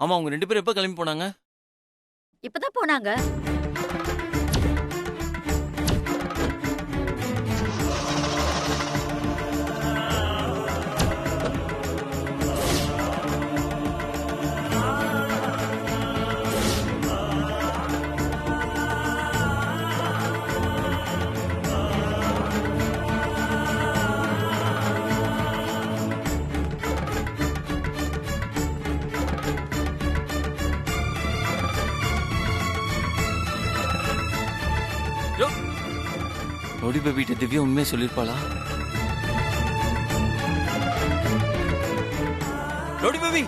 ஆமா, அவங்க 2 பேரும் எப்ப கிளம்பி போனாங்க? இப்பதான் போனாங்க. ரவுடி பேபிட்ட திவ்யா உண்மையை சொல்லிருப்பாளா? ரவுடி பேபி,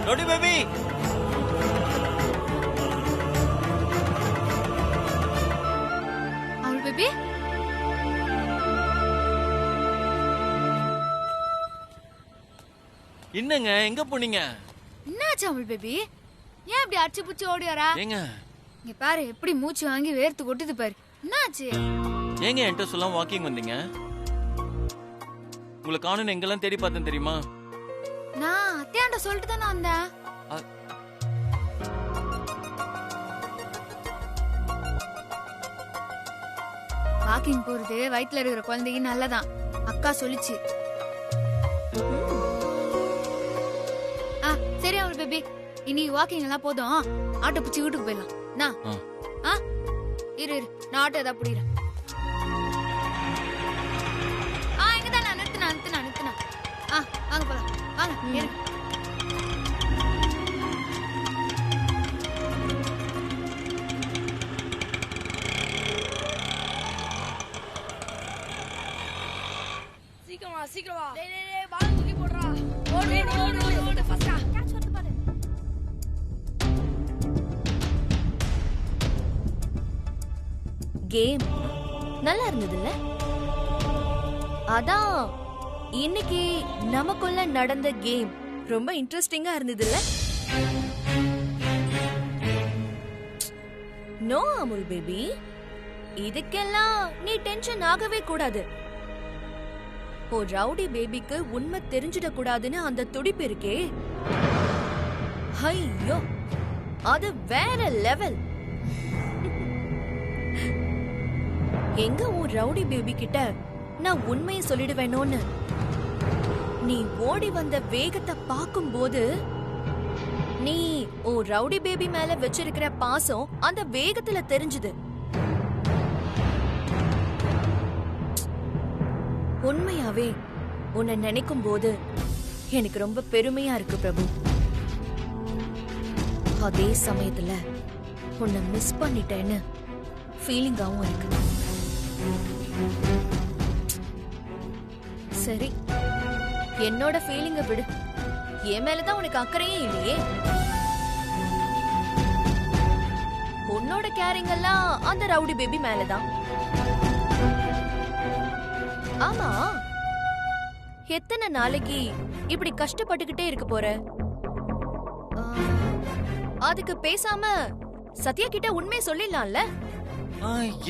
ரவுடி பேபி, அவள் பேபி என்னங்க எங்க போனீங்க? என்னாச்சு அவள் பேபி? ஏன் இப்படி அடிச்சு புடிச்சு ஓடி வரா? ஏங்க இங்க பாரு எப்படி மூச்சு வாங்கி வேர்த்து கொட்டுது பாரு. என்னாச்சு? ஏங்க என்கிட்ட சொல்லாம வாக்கிங் வந்தீங்க? உங்களை காணோன்னு எங்கெல்லாம் தேடி பார்த்தேன் தெரியுமா? நான் அத்தையாண்ட சொல்லிட்டு தானே வந்தேன். வாக்கிங் போறது வயித்துல இருக்கிற குழந்தைக்கு நல்லதான், அக்கா சொல்லிச்சு. சரி அவள் பேபி, இனி வாக்கிங் எல்லாம் போதும், ஆட்டோ பிடிச்சி வீட்டுக்கு போயிடலாம். இரு இரு, நான் ஆட்டோ ஏதாவது பிடிக்கிறேன். இங்கதான் நான் நிறுத்தினா. வாங்க போலாம், வாங்க இரு. சீக்கிரமா டேய் பால் தூக்கி போடுறா. ஓடு ஃபாஸ்டா கேட்ச் வரது பாரு. கேம் நல்லா இருந்ததுல்ல? அதான் இன்னைக்கு நமக்குள்ள நடந்த கேம் ரொம்ப இன்ட்ரெஸ்டிங்கா இருந்ததுல்ல? நோ அமுல் பேபி, இதுக்கெல்லாம் நீ டென்ஷன் ஆகவே கூடாது. ஓ ரவுடி பேபிக்கு உண்மை தெரிஞ்சிட கூடாதுன்னு அந்த துடிப்பு இருக்கே, ஐயோ அது வேற லெவல். எங்க உன் ரவுடி பேபி கிட்ட நான் உண்மையை சொல்லிடுவேனோன்னு நீ ஓடி வந்த வேகத்தை பார்க்கும்போது நீ உன் ரவுடி பேபி மேல வச்சிருக்கிற பாசம் அந்த வேகத்துல தெரிஞ்சுது. உண்மையாவே உன்னை நினைக்கும் போது எனக்கு ரொம்ப பெருமையா இருக்கு பிரபு. அதே சமயத்துல உன்னை மிஸ் பண்ணிட்டேன்னு ஃபீலிங்காவும் இருக்கு. சரி, என்னோட ஃபீலிங்க விடு, என் மேலதான் உனக்கு அக்கறையே இல்லையே. உன்னோட கேரிங் எல்லாம் அந்த ரவுடி பேபி மேலதான். ஆமா, எத்தனை நாளைக்கு இப்படி கஷ்டப்பட்டுக்கிட்டே இருக்க போற? அதுக்கு பேசாம சத்யா கிட்ட உண்மையை சொல்லிடலாம்ல?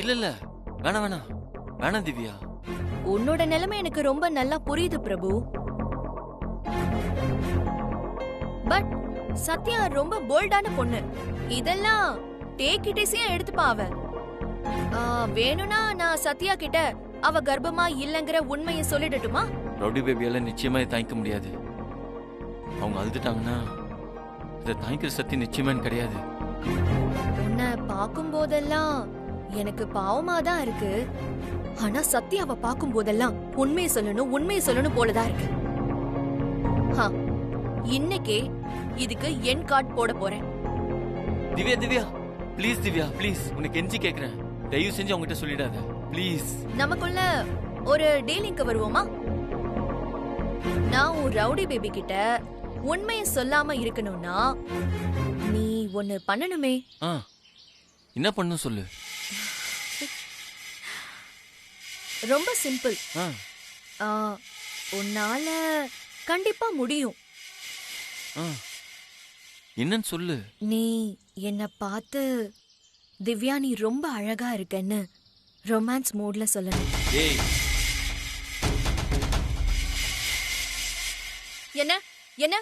இல்ல வேணாம் திவ்யா. உன்னோட நிலைமை எனக்கு ரொம்ப நல்லா புரியுது பிரபு. பட் சத்யா ரொம்ப போல்டான பொண்ணு, இதெல்லாம் டேக் இட் ஈஸியா எடுத்துப்பா அவ. வேணும்னா நான் சத்யா கிட்ட அவ கர்ப்பமா இல்லங்கிற உண்மையை சொல்லிடட்டுமா? ரவுடி பேபியால நிச்சயமா தாங்கிக்க முடியாது. அவங்க அழுதுட்டாங்கன்னா இதை தாங்கிக்கிற சக்தி நிச்சயமா கிடையாது. உன்னை பார்க்கும் போதெல்லாம் எனக்கு பாவமா தான் இருக்கு, ஆனா சத்யாவை பார்க்கும் போதெல்லாம் உண்மையை சொல்லணும் போலதான் இருக்கு. இன்னைக்கே இதுக்கு என் கார்டு போட போறேன். திவ்யா ப்ளீஸ் திவ்யா ப்ளீஸ், உனக்கு கெஞ்சி கேக்குறேன், தயவு செஞ்சு அவங்ககிட்ட சொல்லிடாத ப்ளீஸ். நமக்குள்ள ஒரு டீலிங்க்கு வருவோமா? நான் உன் ரவுடி பேபி கிட்ட உண்மையை சொல்லாம இருக்கணும்னா நீ ஒன்னு பண்ணணுமே. என்ன பண்ணணும் சொல்லு. ரொம்ப சிம்பிள். உன்னால கண்டிப்பா முடியும். என்னன்னு சொல்லு. நீ என்ன பார்த்து திவ்யா நீ ரொம்ப அழகா இருக்கன்னு ரொமான்ஸ் மூட்ல சொல்லணும். ஏய் என்ன என்ன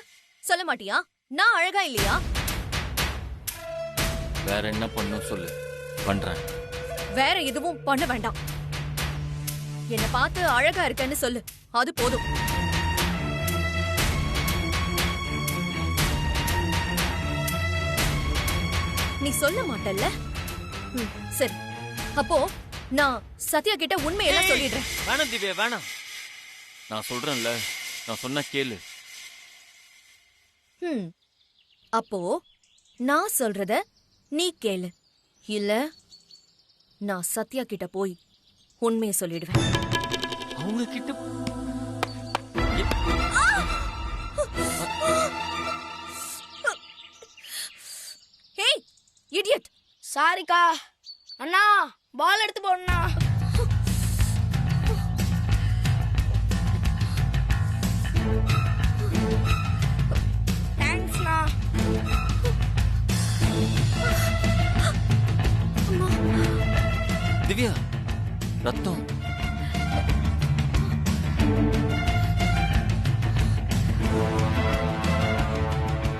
சொல்ல மாட்டியா? நான் அழகா இல்லையா? வேற என்ன பண்ணும் சொல்லு, பண்றேன். வேற எதுவும் பண்ண வேண்டாம். என்ன பார்த்து அழகா இருக்கேன்னு சொல்லு, அது போதும். நீ சொல்ல மாட்டல்ல? சரி, அப்போ நான் சத்யா கிட்ட உண்மையெல்லாம் சொல்லிடுறேன். வேணாம் திவ்யா, வேணாம். நான் சொல்றேன்ல, நான் சொன்னா கேளு. அப்போ நான் சொல்றத நீ கேளு, இல்ல நான் சத்யா கிட்ட போய் உண்மையை சொல்லிடுவேன். அவங்க கிட்ட ஹேய் இடியட்! சாரிக்கா அண்ணா, பால் எடுத்து போடுண்ணா. தேங்க்ஸ்ண்ணா. திவ்யா, ரத்தம்.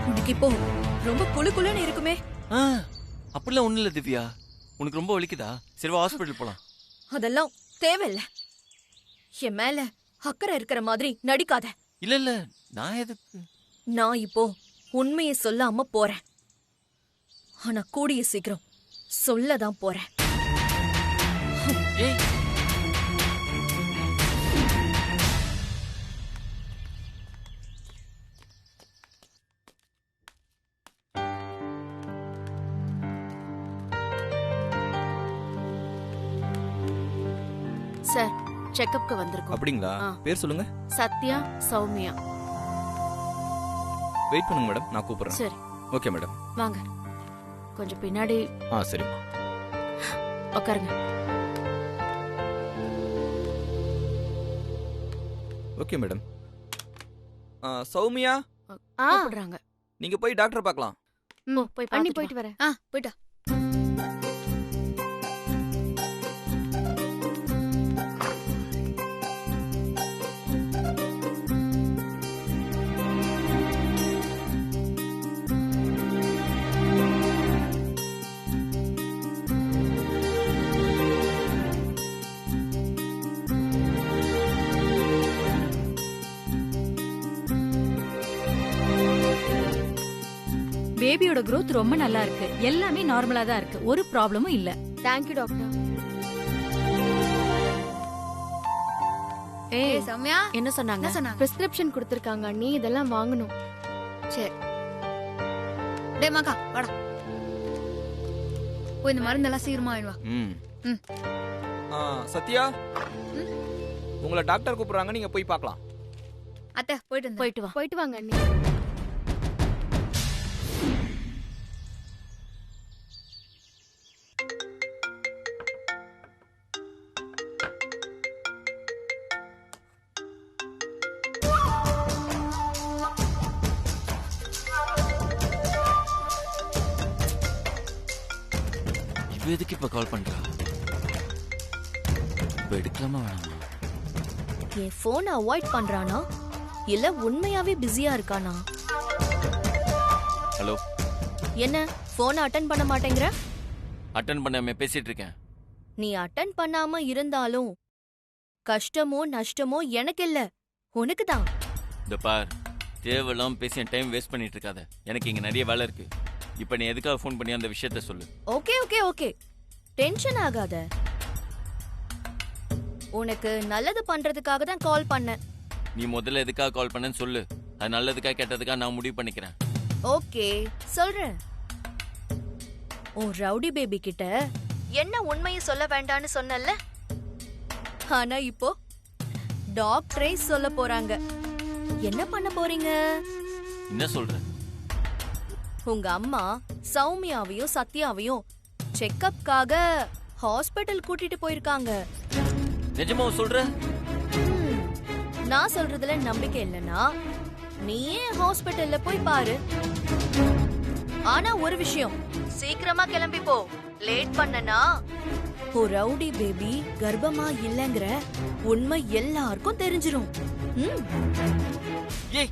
உனக்கு இப்போ ரொம்ப குளு குளுன்னு இருக்குமே. அப்படிலாம் ஒண்ணு இல்ல திவ்யா. உனக்கு ரொம்ப வலிக்குதா? சரி வா, ஹாஸ்பிடல் போலாம். அதெல்லாம் தேவையில்ல. என் மேல அக்கறை இருக்கிற மாதிரி நடிக்காத. இல்ல இல்ல, நான் எதுக்கு? நான் இப்போ உண்மையை சொல்லாம போறேன். ஆனா கூடிய சீக்கிரம் சொல்லதான் போறேன். ஏய், சார், செக்கப்க்கு வந்திருக்கோம். அப்படிங்களா? பேர் சொல்லுங்க. சத்யா, சௌமியா. வெயிட் பண்ணுங்க மேடம், நான் கூப்பிடுறேன். சரி. Okay madam. வாங்க, கொஞ்சம் பின்னாடி சரி. உட்காருங்க. Okay madam. சௌமியா, கூப்பிடுறாங்க. நீங்க போய் டாக்டர் பார்க்கலாம். போய் அண்ணி பார்த்துட்டு போயிட்டு வரேன். போயிட்டா. பேபியோட growth ரொம்ப நல்லா இருக்கு. எல்லாமே நார்மலா தான் இருக்கு. ஒரு ப்ராப்ளமும் இல்ல. Thank you doctor. ஏய் சௌமியா, என்ன சொன்னாங்க? என்ன சொன்னாங்க? பிரிஸ்கிரிப்ஷன் கொடுத்திருக்காங்க, நீ இதெல்லாம் வாங்கணும். சரி. டேய் மகா, வாடா. போய் இந்த மருந்தெல்லாம் சீக்கிரமா வாங்கிட்டு வா. சத்யா, உங்களை டாக்டர் கூப்பிடுறாங்க, நீங்க போய் பார்க்கலாம். அத்தை போயிட்டு வந்து. போயிட்டு வா. போயிட்டு வாங்க அண்ணி. எதுக்கு இப்ப கால் பண்றா? இப்ப எடுக்கலாமா வேணாமா? என் போனை அவாய்ட் பண்றானா இல்ல உண்மையாவே பிஸியா இருக்கானா? ஹலோ, என்ன போனை அட்டென்ட் பண்ண மாட்டேங்கிற? அட்டென்ட் பண்ணாம பேசிட்டு இருக்கேன். நீ அட்டென்ட் பண்ணாம இருந்தாலும் கஷ்டமோ நஷ்டமோ எனக்கு இல்ல, உனக்கு தான். இந்த பார், தேவையில்லாம பேசி என் டைம் வேஸ்ட் பண்ணிட்டு இருக்காத. எனக்கு இங்க நிறைய வேலை இருக்கு. இப்ப நீ எதுக்காக ஃபோன் பண்ணி அந்த விஷயத்த சொல்லு. ஓகே ஓகே ஓகே, டென்ஷன் ஆகாத. உனக்கு நல்லது பண்றதுக்காக தான் கால் பண்ணேன். நீ முதல்ல எதுக்காக கால் பண்ணேன்னு சொல்லு. அது நல்லதுக்கா கெட்டதுக்கா நான் முடிவு பண்ணிக்கிறேன். ஓகே சொல்றேன். உன் ரவுடி பேபி கிட்ட என்ன உண்மையை சொல்ல வேண்டான்னு சொன்னல, ஆனா இப்போ டாக்டரே சொல்ல போறாங்க. என்ன பண்ண போறீங்க? என்ன சொல்ற? உங்க அம்மா சௌமியாவையும் சத்யாவையும் செக்கப்காக ஹாஸ்பிடல் கூட்டிட்டு போயிருக்காங்க. நிஜமா சொல்ற? நான் சொல்றதுல நம்பிக்கை இல்லனா நீயே ஹாஸ்பிடல்ல போய் பாரு. ஆனா ஒரு விஷயம், சீக்கிரமா கிளம்பி போ. லேட் பண்ணனா ஒரு ரவுடி பேபி கர்ப்பமா இல்லங்கிற உண்மை எல்லாருக்கும் தெரிஞ்சிரும். ம். ஏய்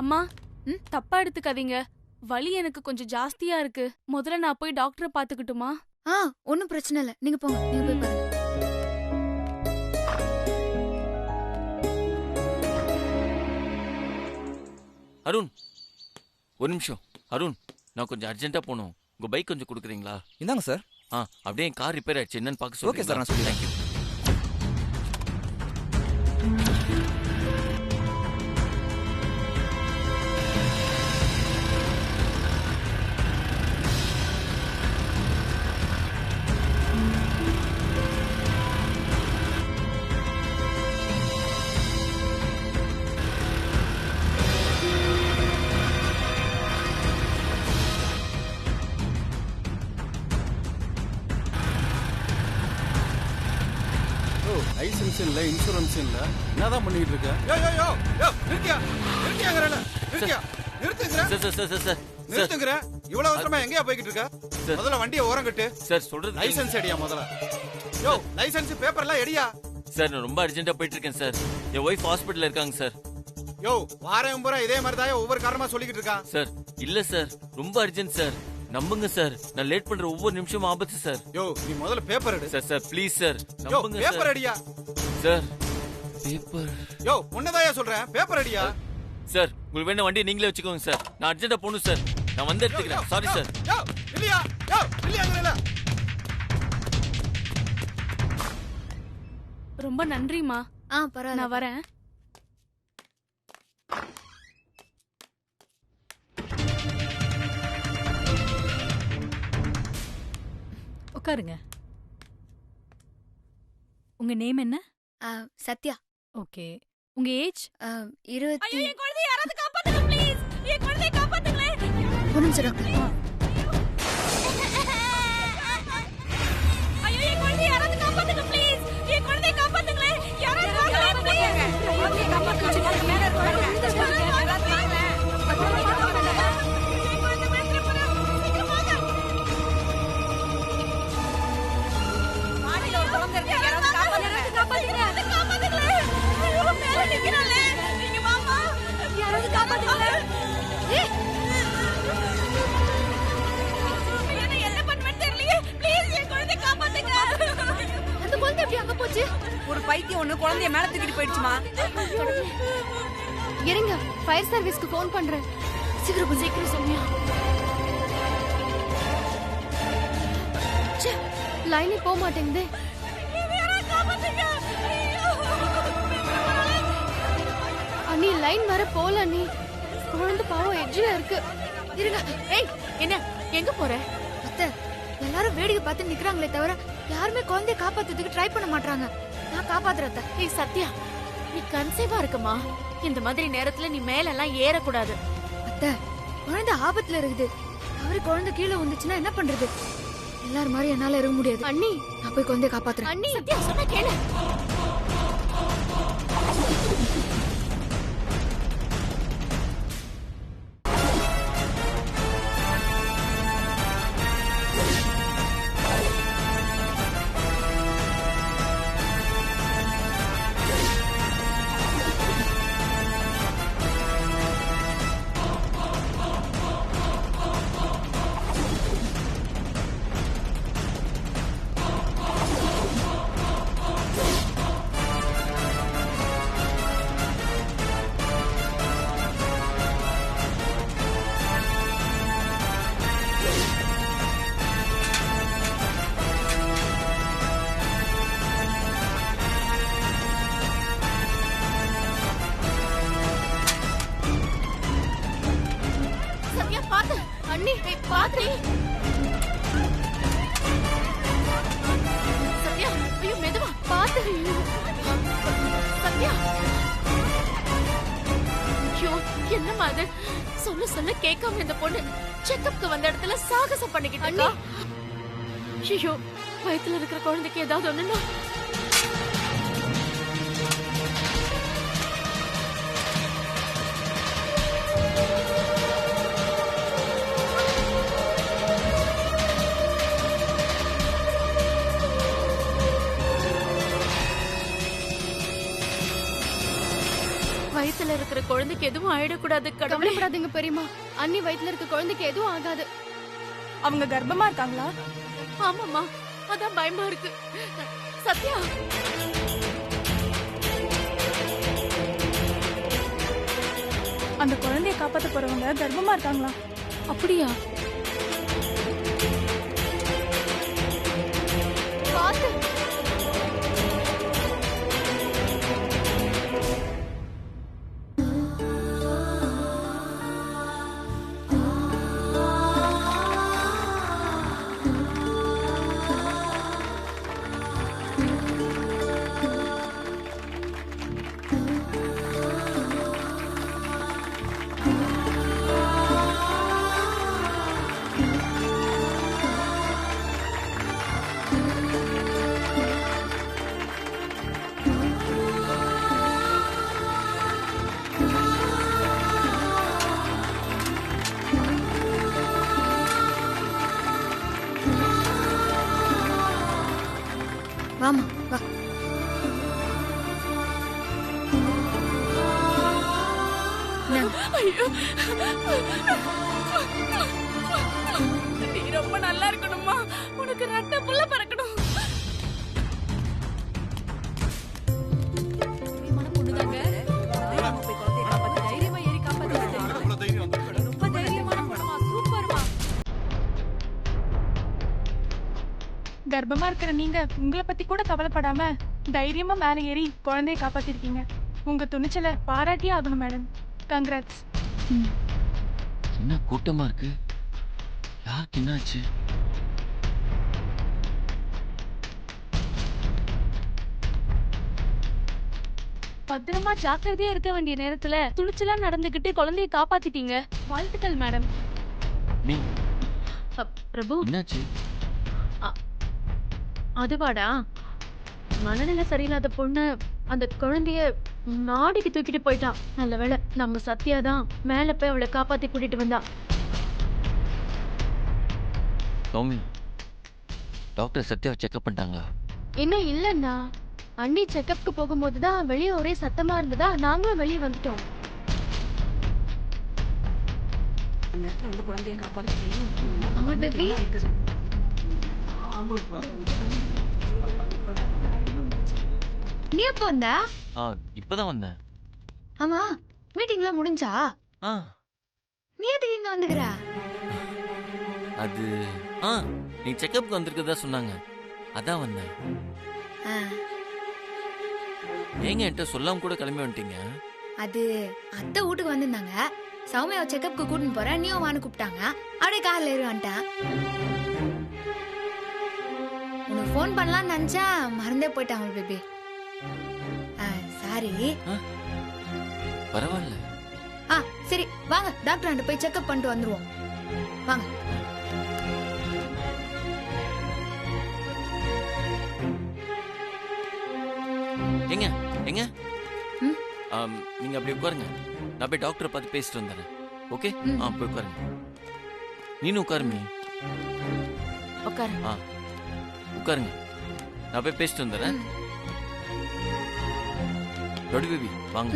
அம்மா தப்பா எடுத்துக்காதீங்க. வலி எனக்கு கொஞ்சம் ஜாஸ்தியா இருக்கு. முதல்ல நான் போய் டாக்டரை பாத்துக்கிட்டுமா? ஒன்னும் பிரச்சனை இல்ல, நீங்க போங்க, நீங்க போய் பாருங்க. அருண், ஒரு நிமிஷம். அருண், நான் கொஞ்சம் அர்ஜென்ட்டா போகணும். உங்க பைக் கொஞ்சம் கொடுக்குறீங்களா? இந்தாங்க சார். அப்படியே என் கார் ரிப்பேர் ஆயிடுச்சு, என்னன்னு பார்க்க ஓகே சார், நான் சொல்லிடுறேன். தேங்க்யூ. லைசன்ஸ் இல்ல, இன்சூரன்ஸ் இல்ல, என்னதான் பண்ணிட்டு இருக்க? நிறுத்துங்கற இவ்வளவு அவசரமா எங்கயா போய்கிட்டு இருக்க? முதல்ல வண்டியை ஓரம் கட்டு. சார் சொல்றது லைசன்ஸ் எடியா முதல்ல. யோ லைசன்ஸ் பேப்பர்லாம் எடியா. சார் நான் ரொம்ப அர்ஜென்ட்டா போயிட்டு இருக்கேன் சார். என் ஒய்ஃப் ஹாஸ்பிடல்ல இருக்காங்க சார். யோ வாரம் பூரா இதே மாதிரி தான் ஒவ்வொரு காரணமா சொல்லிக்கிட்டு இருக்கான். சார் இல்ல சார், ரொம்ப அர்ஜென்ட் சார், நம்புங்க சார். நான் லேட் பண்ற ஒவ்வொரு நிமிஷமும் ஆபத்து சார். யோ நீ முதல்ல பேப்பர் எடு. சார் சார் ப்ளீஸ் சார், யோ நம்புங்க சார். பேப்பர் எடியா. Sir paper. யோ உன்னதாயா சொல்றேன், பேப்பர் எடியா. சார் உங்களுக்கு வேணா வண்டியை நீங்களே வச்சுக்கோங்க சார். நான் அர்ஜென்ட்டா போகணும் சார். நான் வந்து எடுத்துக்கிறேன். Sorry sir. யோ இல்லையா, யோ இல்லையாங்கறல. ரொம்ப நன்றிமா. பரவாயில்ல, நான் வரேன். உட்காருங்க. உங்க நேம் என்ன? சத்யா. ஓகே. உங்க ஏஜ்? 20. ஐயோ என் குழந்தையை யாராவது காப்பாத்துங்க ப்ளீஸ். என் குழந்தையை காப்பாத்துங்களே. ஒரு நிமிஷம் டாக்டர். ஐயோ என் குழந்தையை யாராவது காப்பாத்துங்க ப்ளீஸ். என் குழந்தையை காப்பாத்துங்களே. யாராவது வாங்க ப்ளீஸ். குழந்தையை காப்பாத்துங்க. மேல இருக்காங்க. யாராவது வாங்க. என் குழந்தை மேல போறா. சீக்கிரம் வாங்க. மாடில ஒரு குழந்தை இருக்கு. யாராவது காப்பாத்துங்க. காப்பாத்துங்களே. ஐயோ மேல நிக்கறானே. நீங்க வாமா. யாராவது காப்பாத்துங்களே. என்ன பண்ணுவேன்னு தெரியலையே. ப்ளீஸ் என் குழந்தையை காப்பாத்துங்க. அந்த குழந்தை எப்படி அங்க போச்சு? ஒரு பைத்தியம் ஒண்ணு குழந்தைய மேல தூக்கிட்டு போயிடுச்சுமா. இருங்க, ஃபயர் சர்வீஸ்க்கு ஃபோன் பண்றேன். சீக்கிரம் சீக்கிரம் சோனியா. லைனே போக மாட்டேங்குதே. அண்ணி லைன் வர போல அண்ணி. குழந்தை பாவம் எட்ஜில இருக்கு. இருங்க. ஏய் என்ன எங்க போற? அத்தை, எல்லாரும் வேடிக்கை பார்த்து நிக்கறாங்களே தவிர யாருமே குழந்தைய காப்பாத்துறதுக்கு ட்ரை பண்ண மாட்டாங்க. நான் காப்பாத்துறேன் அத்தை. ஏய் சத்யா, நீ கன்சீவா இருக்கமா? இந்த மாதிரி நேரத்துல நீ மேல எல்லாம் ஏறக்கூடாது. அத்தை, குழந்தை ஆபத்துல இருக்குது. அவரு குழந்தை கீழே வந்துச்சுன்னா என்ன பண்றது? எல்லாரும் மாதிரி என்னால இருக்க முடியாது. அண்ணி, நான் போய் குழந்தைய காப்பாத்துறேன். அண்ணி. சத்யா சொன்னா கேளு. அண்ணி பாத்து. சத்யா, ஐயோ மெதுவா பாத்து. சத்யா, ஐயோ என்னம்மா அது? சொல்ல சொல்ல கேட்காம இந்த பொண்ணு செக்கப்க்கு வந்த இடத்துல சாகசம் பண்ணிக்கிட்டு இருக்கா. ஐயோ வயித்துல இருக்கிற குழந்தைக்கு ஏதாவது ஒண்ணுன்னா வயித்துல இருக்கிற குழந்தைக்கு எதுவும் ஆயிடக்கூடாது. கவலைப்படாதீங்க பெரியம்மா. அண்ணி வயித்துல இருக்க குழந்தைக்கு எதுவும் ஆகாது. அவங்க கர்ப்பமா இருக்காங்களா? ஆமாம்மா, அதான் பயமா இருக்கு. சத்யா, அந்த குழந்தைய காப்பாத்த போறவங்க கர்ப்பமா இருக்காங்களா? அப்படியா? பாத்து. வாமா வா. ஐயோ, நீ ரொம்ப நல்லா இருக்கணும்மா. உனக்கு ரெட்டை புள்ள பிறக்கணும். பொண்ணுதாங்க. தைரியமா ஏறி காப்பாத்தி. ரொம்ப தைரியமான பொண்ணுமா. சூப்பர்மா. கர்ப்பமா இருக்கிற நீங்க உங்களை பத்தி கூட கவலைப்படாம தைரியமா மேல ஏறி குழந்தைய காப்பாத்திருக்கீங்க. உங்க துணிச்சலை பாராட்டியே ஆகணும் மேடம். கங்க்ராட்ஸ். என்ன கூட்டமா இருக்கு? யாருக்கு என்னாச்சு? பத்திரமா ஜாக்கிரதையா இருக்க வேண்டிய நேரத்துல துணிச்சலா நடந்துகிட்டு குழந்தைய காப்பாத்திட்டீங்க. வாழ்த்துக்கள் மேடம். நீ பிரபு, என்னாச்சு? அதுவாடா, மனநிலை சரியில்லாத பொண்ணு அந்த குழந்தைய நாடிக்கு தூக்கிட்டு போயிட்டான். நல்ல வேளை நம்ம சத்யா தான் மேல போய் அவளை காப்பாத்தி கூட்டிட்டு வந்தா. சௌமி, டாக்டர் சத்யாவை செக்அப் பண்ணிட்டாங்களா? இன்னும் இல்லைண்ணா. அண்ணி செக்கப்க்கு போகும்போதுதான் வெளியே ஒரே சத்தமா இருந்ததா நாங்களும் வெளியே வந்துட்டோம். ஆமா பேபி. நீ எப்போ வந்த? இப்பதான் வந்தேன். ஆமா, மீட்டிங்லாம் முடிஞ்சா? ஆ, நீ எதுக்கு இங்க வந்துக்கிற? அது நீ செக்கப்க்கு வந்திருக்கதா சொன்னாங்க, அதான் வந்தேன். ஏங்க என்கிட்ட சொல்லாம கூட கிளம்பி வந்துட்டீங்க? அது அத்தை வீட்டுக்கு வந்திருந்தாங்க. சௌமியாவை செக்கப்க்கு கூட்டின்னு போறேன், நீயும் வான்னு கூப்பிட்டாங்க. அப்படியே கார்ல ஏறி வந்துட்டேன். உனக்கு ஃபோன் பண்ணலாம்னு நினைச்சா மறந்தே போயிட்டாங்க பேபி. சாரி. பரவாயில்ல. சரி வாங்க, டாக்டர் ஆண்ட போய் செக்அப் பண்ணிட்டு வந்துருவோம். வாங்க. எங்க எங்க நீங்க அப்படி உட்காருங்க, நான் போய் டாக்டரை பார்த்து பேசிட்டு வந்துடுறேன். ஓகே? போய் உட்காருங்க. நீனும் உட்காருமே. உட்காரு. உட்காருங்க, நான் போய் பேசிட்டு வந்துடுறேன். ரவுடி பேபி வாங்க.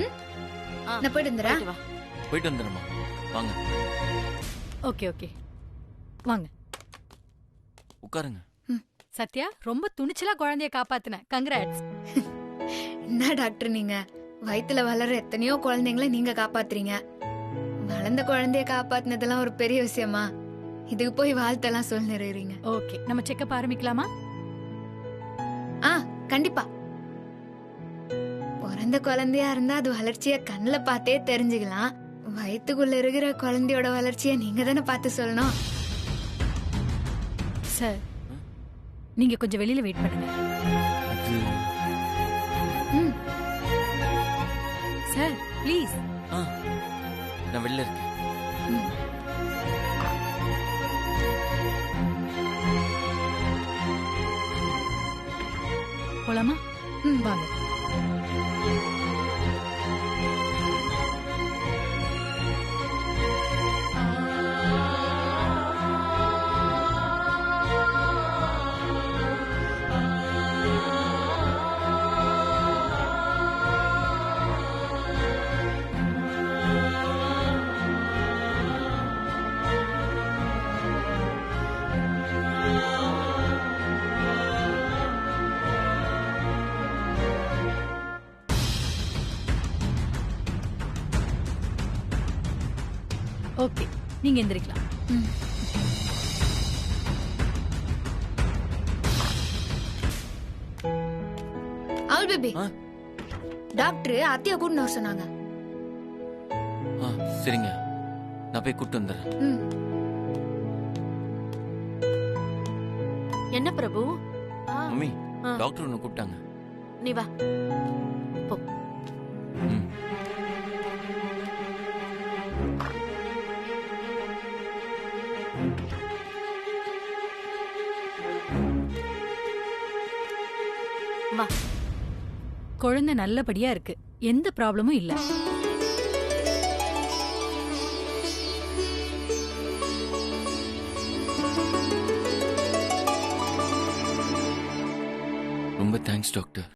நான் போயிட்டு வந்துடுறேன். போயிட்டு வந்துடுறேம்மா, வாங்க. ஓகே ஓகே வாங்க. உட்காருங்க. சத்யா, ரொம்ப துணிச்சலா குழந்தைய காப்பாத்தின. கங்க்ராட்ஸ். என்ன டாக்டர் நீங்க வயித்துல வளர எத்தனையோ குழந்தைங்களை நீங்க காப்பாத்துறீங்க. வளர்ந்த குழந்தைய காப்பாத்தினதெல்லாம் ஒரு பெரிய விஷயமா? இதுக்கு போய் வாழ்த்தெல்லாம் சொல்லி நிறையறீங்க. ஓகே, நம்ம செக்கப் ஆரம்பிக்கலாமா? கண்டிப்பா. பிறந்த குழந்தையா இருந்தா அது வளர்ச்சிய கண்ணுல பார்த்தே தெரிஞ்சுக்கலாம். வயித்துக்குள்ள இருக்கிற குழந்தையோட வளர்ச்சியை நீங்க தானே பார்த்து சொல்லணும். சார் நீங்க கொஞ்சம் வெளியில வெயிட் பண்ணுங்க. அது ம். Sir please. ஆ நான் வெளில இருக்கேன். போலாமா? வாங்க. ஓகே, நீங்க எந்திரிக்கலாம். அவள் பேபி, ஆ? டாக்டர் அத்தியா கூட்டின்னு வர சொன்னாங்க. ஆ சரிங்க, நான் போய் கூப்பிட்டு வந்துடுறேன். ம். என்ன பிரபு? மம்மி ஆ. டாக்டர் ஒன்று கூப்பிட்டாங்க. நீ வா. போ. ம் வா. குழந்தை நல்லபடியா இருக்கு, எந்த ப்ராப்ளமும் இல்ல. ரொம்ப தேங்க்ஸ் டாக்டர்.